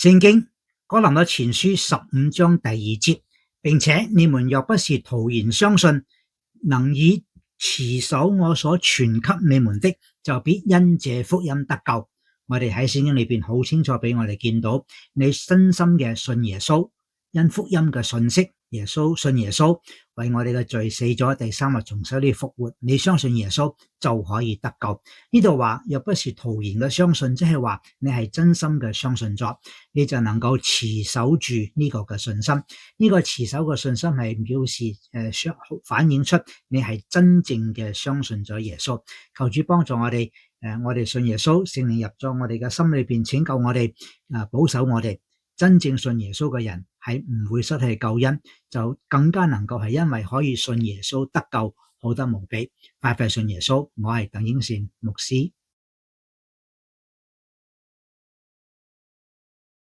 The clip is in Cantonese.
聖經哥林多前書15章第2節，並且你們若不是徒然相信，能以持守我所傳給你們的，就必因這福音得救。我哋喺聖經裏邊好清楚俾我哋見到，你真心嘅信耶穌，因福音嘅信息，信耶穌為我哋嘅罪死咗，第3日從死裏復活，你相信耶穌就可以得救。呢度話若不是徒然嘅相信，即係話你係真心嘅相信咗，你就能夠持守住呢個嘅信心。呢個持守嘅信心係表示反映出你係真正嘅相信咗耶穌。求主幫助我哋，我哋信耶穌，聖靈入咗我哋嘅心裏邊，拯救我哋，保守我哋。真正信耶穌嘅人係唔會失去救恩，就更加能夠係因為可以信耶穌得救，好得無比。快快信耶穌。我係鄧英善牧師。